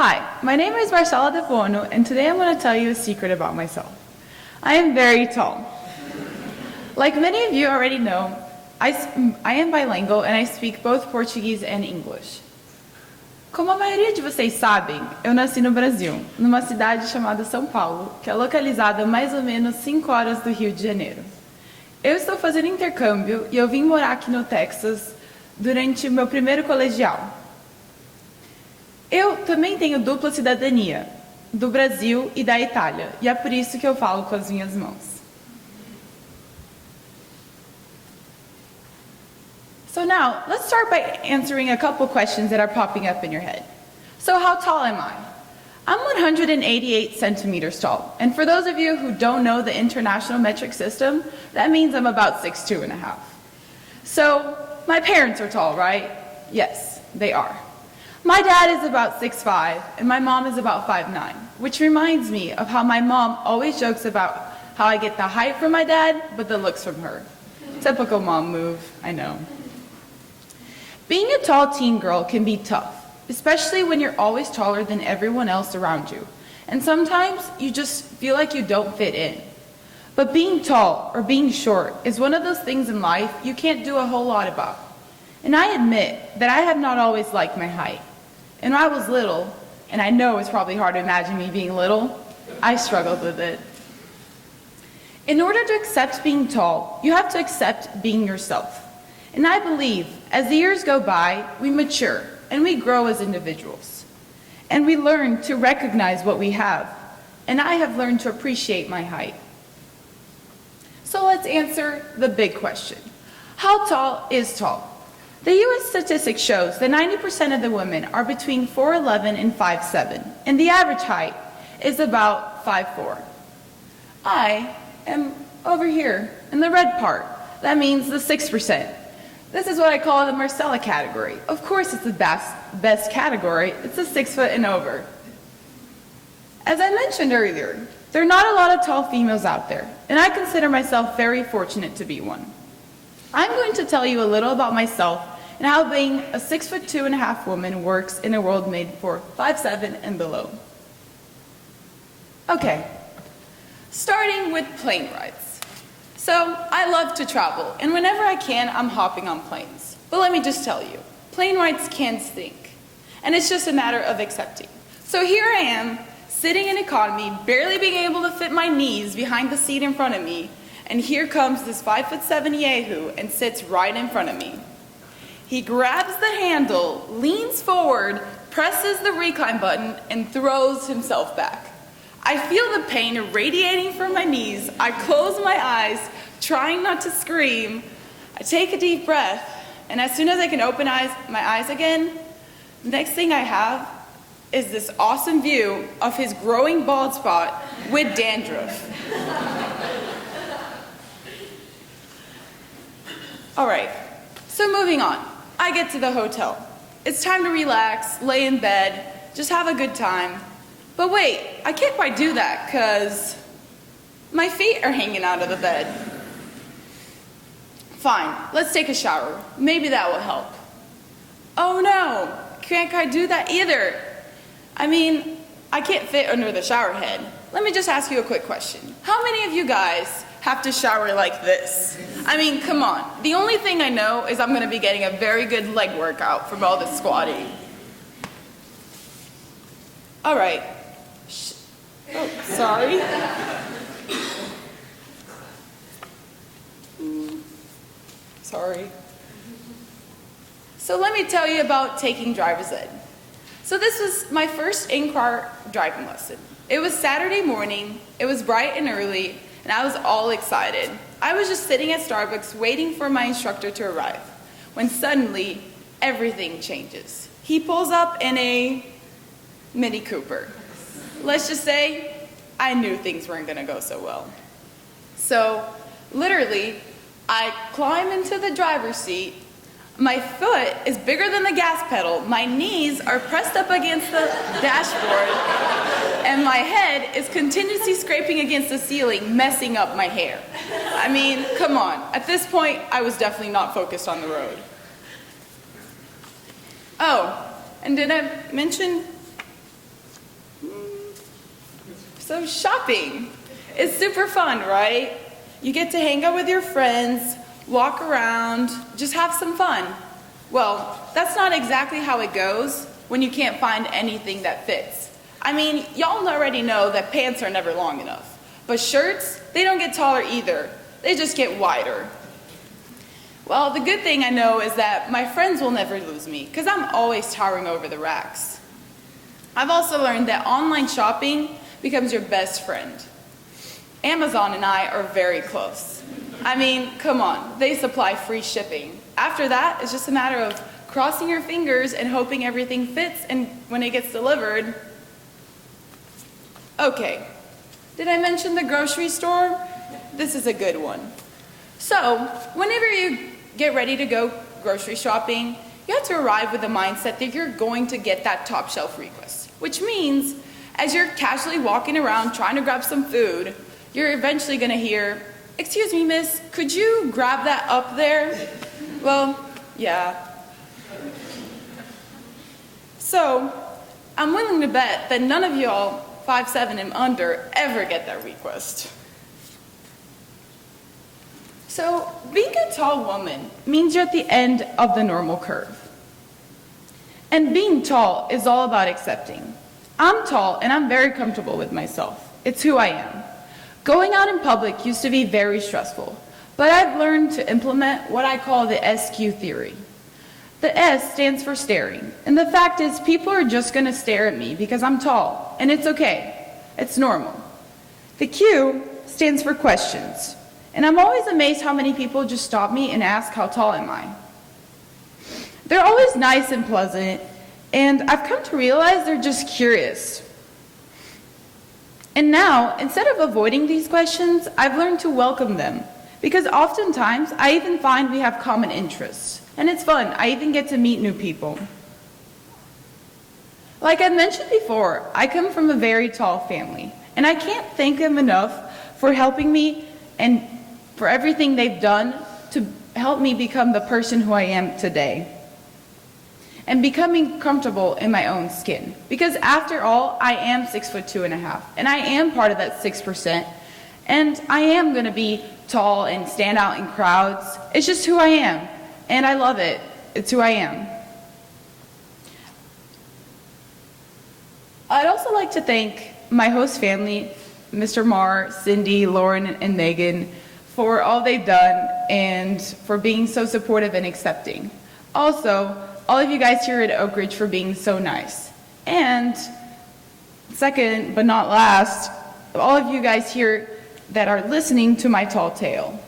Hi, my name is Marcella De Vuono, and today I'm going to tell you a secret about myself. I am very tall. Like many of you already know, I am bilingual and I speak both Portuguese and English. Como a maioria de vocês sabem, eu nasci no Brasil, numa cidade chamada São Paulo, que é localizada a mais ou menos 5 horas do Rio de Janeiro. Eu estou fazendo intercâmbio e eu vim morar aqui no Texas durante o meu primeiro colegial. Eu também tenho dupla cidadania, do Brasil e da Itália, e é por isso que eu falo com as minhas mãos. So now, let's start by answering a couple questions that are popping up in your head. So how tall am I? I'm 188 centimeters tall, and for those of you who don't know the international metric system, that means I'm about 6'2" and a half. So, my parents are tall, right? Yes, they are. My dad is about 6'5", and my mom is about 5'9", which reminds me of how my mom always jokes about how I get the height from my dad, but the looks from her. Typical mom move, I know. Being a tall teen girl can be tough, especially when you're always taller than everyone else around you, and sometimes you just feel like you don't fit in. But being tall or being short is one of those things in life you can't do a whole lot about. And I admit that I have not always liked my height. And when I was little, and I know it's probably hard to imagine me being little, I struggled with it. In order to accept being tall, you have to accept being yourself. And I believe as the years go by, we mature and we grow as individuals. And we learn to recognize what we have. And I have learned to appreciate my height. So let's answer the big question. How tall is tall? The U.S. statistics shows that 90% of the women are between 4'11" and 5'7", and the average height is about 5'4". I am over here in the red part. That means the 6%. This is what I call the Marcella category. Of course it's the best category. It's a 6 foot and over. As I mentioned earlier, there are not a lot of tall females out there, and I consider myself very fortunate to be one. I'm going to tell you a little about myself and how being a 6'2" and a half woman works in a world made for 5'7" and below. Okay, starting with plane rides. So, I love to travel, and whenever I can, I'm hopping on planes. But let me just tell you, plane rides can stink, and it's just a matter of accepting. So here I am, sitting in economy, barely being able to fit my knees behind the seat in front of me, and here comes this 5'7" yahoo and sits right in front of me. He grabs the handle, leans forward, presses the recline button, and throws himself back. I feel the pain radiating from my knees. I close my eyes, trying not to scream. I take a deep breath, and as soon as I can open my eyes again, the next thing I have is this awesome view of his growing bald spot with dandruff. All right, so moving on. I get to the hotel. It's time to relax, lay in bed, just have a good time. But wait, I can't quite do that because my feet are hanging out of the bed. Fine, let's take a shower. Maybe that will help. Oh no, can't quite do that either. I mean, I can't fit under the shower head. Let me just ask you a quick question. How many of you guys have to shower like this? I mean, come on. The only thing I know is I'm going to be getting a very good leg workout from all this squatting. All right. Oh, sorry. Sorry. So let me tell you about taking driver's ed. So this was my first in-car driving lesson. It was Saturday morning, it was bright and early, and I was all excited. I was just sitting at Starbucks waiting for my instructor to arrive, when suddenly everything changes. He pulls up in a Mini Cooper. Let's just say, I knew things weren't gonna go so well. So, literally, I climb into the driver's seat. My foot is bigger than the gas pedal. My knees are pressed up against the dashboard, and my head is continuously scraping against the ceiling, messing up my hair. I mean, come on. At this point, I was definitely not focused on the road. Oh, and did I mention So shopping is super fun, right? You get to hang out with your friends, walk around, just have some fun. Well, that's not exactly how it goes when you can't find anything that fits. I mean, y'all already know that pants are never long enough, but shirts, they don't get taller either. They just get wider. Well, the good thing I know is that my friends will never lose me because I'm always towering over the racks. I've also learned that online shopping becomes your best friend. Amazon and I are very close. I mean, come on, they supply free shipping. After that, it's just a matter of crossing your fingers and hoping everything fits and when it gets delivered. Okay, did I mention the grocery store? This is a good one. So, whenever you get ready to go grocery shopping, you have to arrive with the mindset that you're going to get that top shelf request, which means as you're casually walking around trying to grab some food, you're eventually going to hear, "Excuse me, miss, could you grab that up there?" Well, yeah. So, I'm willing to bet that none of y'all 5'7" and under ever get that request. So, being a tall woman means you're at the end of the normal curve. And being tall is all about accepting. I'm tall and I'm very comfortable with myself. It's who I am. Going out in public used to be very stressful, but I've learned to implement what I call the SQ theory. The S stands for staring, and the fact is people are just going to stare at me because I'm tall, and it's okay. It's normal. The Q stands for questions. And I'm always amazed how many people just stop me and ask, "How tall am I?" They're always nice and pleasant, and I've come to realize they're just curious. And now, instead of avoiding these questions, I've learned to welcome them, because oftentimes I even find we have common interests, and it's fun. I even get to meet new people. Like I mentioned before, I come from a very tall family, and I can't thank them enough for helping me and for everything they've done to help me become the person who I am today. And becoming comfortable in my own skin. Because after all, I am 6'2.5", and I am part of that 6%, and I am gonna be tall and stand out in crowds. It's just who I am, and I love it. It's who I am. I'd also like to thank my host family, Mr. Marr, Cindy, Lauren, and Megan, for all they've done and for being so supportive and accepting. Also, all of you guys here at Oakridge for being so nice. And second but not last, all of you guys here that are listening to my tall tale.